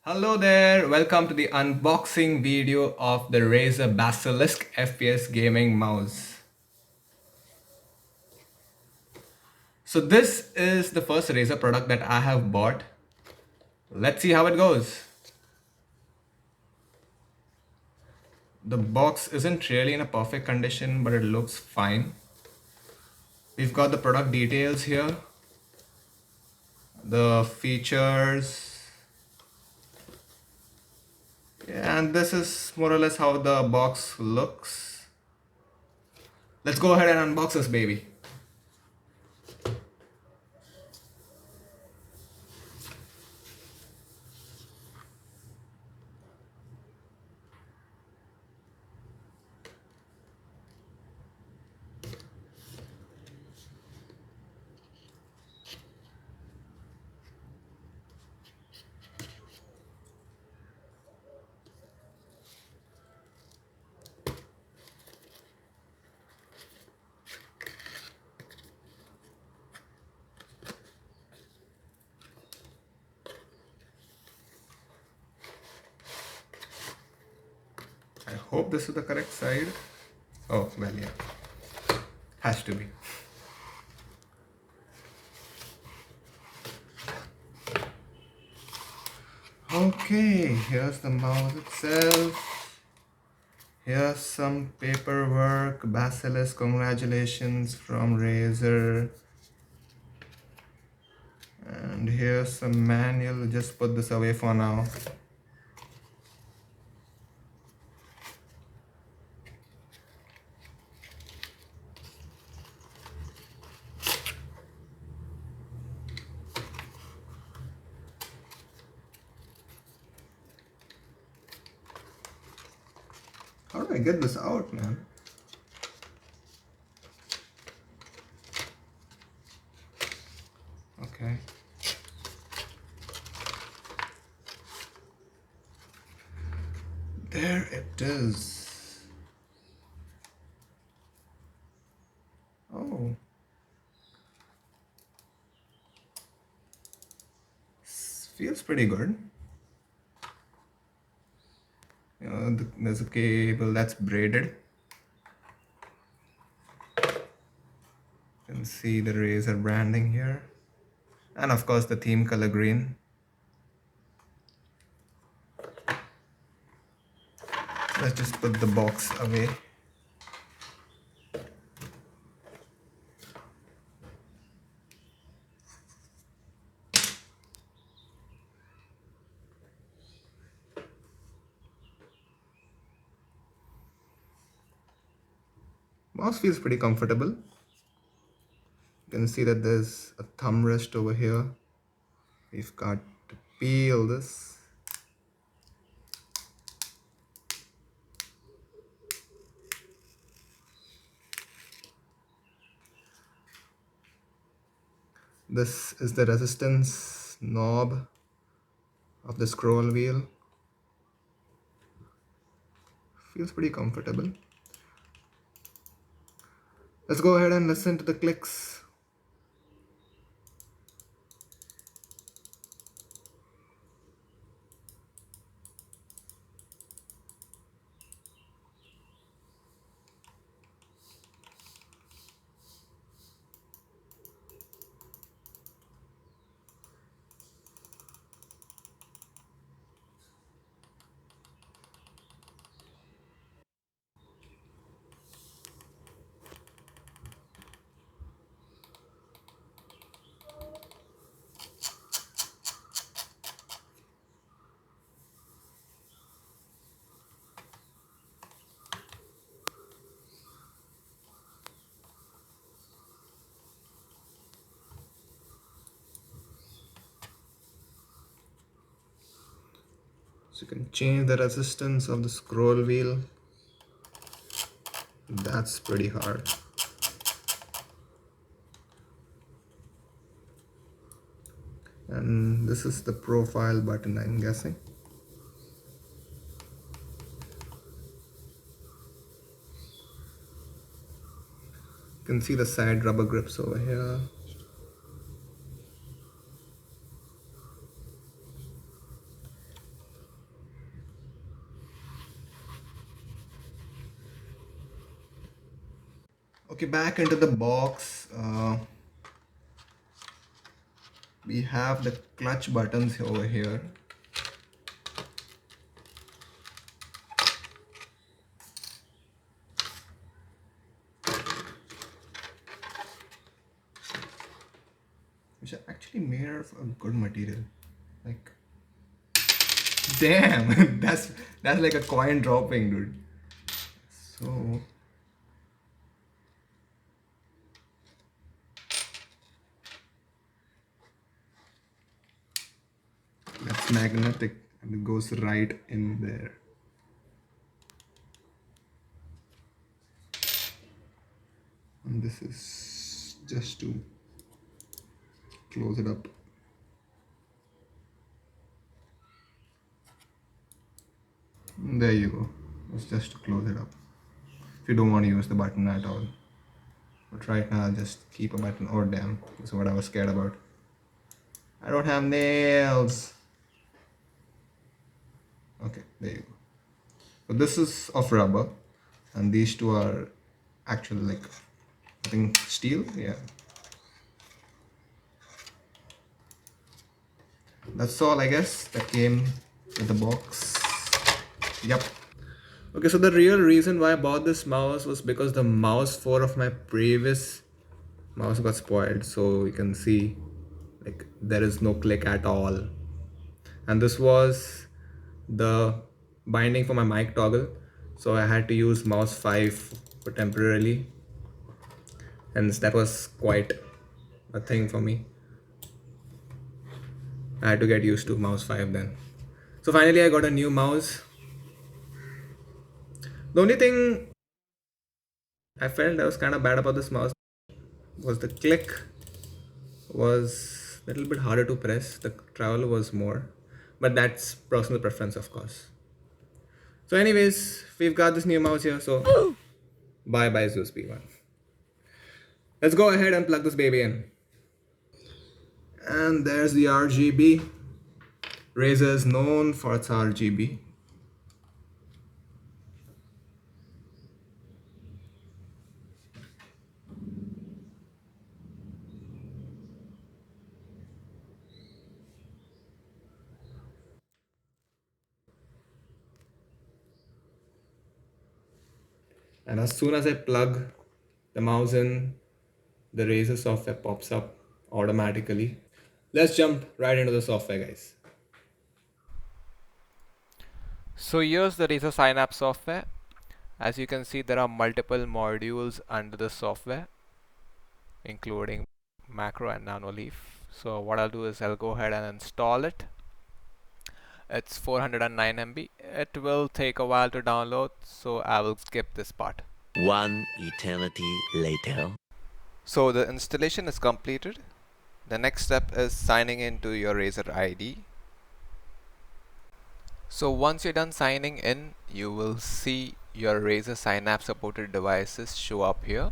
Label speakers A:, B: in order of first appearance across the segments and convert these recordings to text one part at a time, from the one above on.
A: Hello there, welcome to the unboxing video of the Razer Basilisk FPS gaming mouse. So this is the first Razer product that I have bought. Let's see how it goes. The box isn't really in a perfect condition, but it looks fine. We've got the product details here, the features, and this is more or less how the box looks. Let's go ahead and unbox this baby. I hope this is the correct side. Oh, well, yeah. Has to be. Okay, here's the mouse itself. Here's some paperwork. Basilisk, congratulations from Razer. And here's some manual. Just put this away for now. How do I get this out, man? Okay. There it is. Oh. Feels pretty good. There's a cable that's braided. You can see the Razer branding here. And of course the theme color green. Let's just put the box away. Mouse feels pretty comfortable. You can see that there's a thumb rest over here. We've got to peel this. This is the resistance knob of the scroll wheel. Feels pretty comfortable. Let's go ahead and listen to the clicks. So you can change the resistance of the scroll wheel. That's pretty hard. And this is the profile button, I'm guessing. You can see the side rubber grips over here. Okay, back into the box. We have the clutch buttons over here. Which are actually made of a good material. Like, damn, that's like a coin dropping, dude. So that's magnetic and it goes right in there. And this is just to close it up. And there you go. It's just to close it up. If you don't want to use the button at all. But right now I'll just keep a button. Oh damn, that's what I was scared about. I don't have nails. Okay, there you go. So this is of rubber and these two are actually like, I think steel, yeah. That's all I guess that came with the box. Yep. Okay, so the real reason why I bought this mouse was because the mouse 4 of my previous mouse got spoiled. So you can see like there is no click at all. And this was the binding for my mic toggle. So I had to use mouse 5 for temporarily. And that was quite a thing for me. I had to get used to mouse 5 then. So finally I got a new mouse. The only thing I felt that was kind of bad about this mouse was the click was a little bit harder to press. The travel was more, but that's personal preference, of course. So anyways, we've got this new mouse here, so bye bye Zeus P1. Let's go ahead and plug this baby in. And there's the RGB. Razer is known for its RGB. And as soon as I plug the mouse in, the Razer software pops up automatically. Let's jump right into the software, guys.
B: So here's the Razer Synapse software. As you can see, there are multiple modules under the software, including macro and nano leaf. So what I'll do is I'll go ahead and install it. It's 409 MB. It will take a while to download, so I will skip this part.
C: One eternity later.
B: So the installation is completed. The next step is signing into your Razer ID. So once you're done signing in, you will see your Razer Synapse supported devices show up here.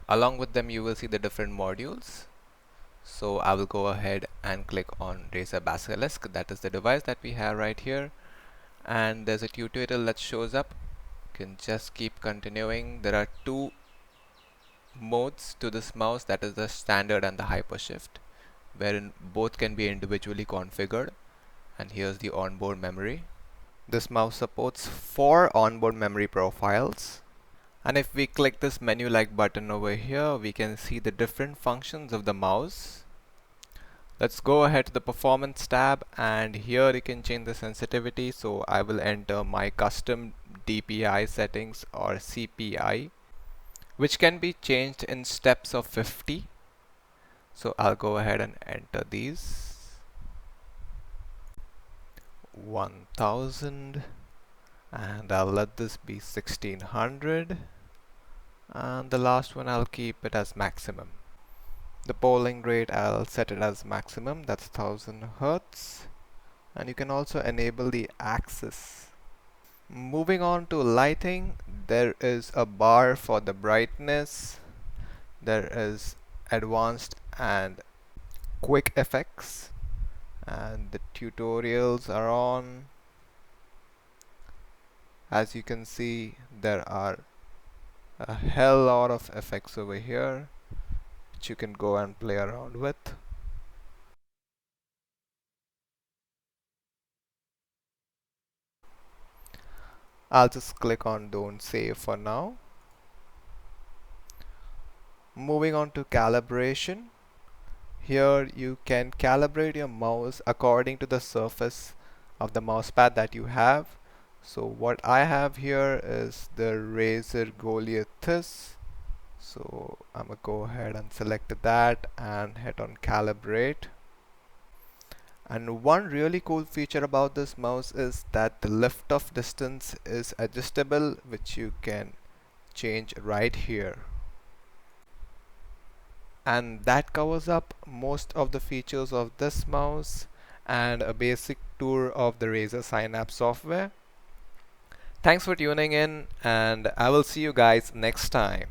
B: Along with them, you will see the different modules. So I will go ahead and click on Razer Basilisk. That is the device that we have right here. And there's a tutorial that shows up. You can just keep continuing. There are two modes to this mouse, that is the standard and the hyper shift, wherein both can be individually configured. And here's the onboard memory. This mouse supports 4 onboard memory profiles. And if we click this menu like button over here, we can see the different functions of the mouse. Let's go ahead to the performance tab, and here you can change the sensitivity. So I will enter my custom DPI settings or CPI, which can be changed in steps of 50. So I'll go ahead and enter these. 1000, and I'll let this be 1600, and the last one I'll keep it as maximum. The polling rate I'll set it as maximum, that's 1000 Hertz, and you can also enable the axis. Moving on to lighting, there is a bar for the brightness, there is advanced and quick effects, and the tutorials are on. As you can see, there are a hell lot of effects over here which you can go and play around with. I'll just click on don't save for now. Moving on to calibration. Here you can calibrate your mouse according to the surface of the mousepad that you have. So what I have here is the Razer Goliathus. So I'm gonna go ahead and select that and hit on calibrate. And one really cool feature about this mouse is that the lift off distance is adjustable, which you can change right here. And that covers up most of the features of this mouse and a basic tour of the Razer Synapse software. Thanks for tuning in, and I will see you guys next time.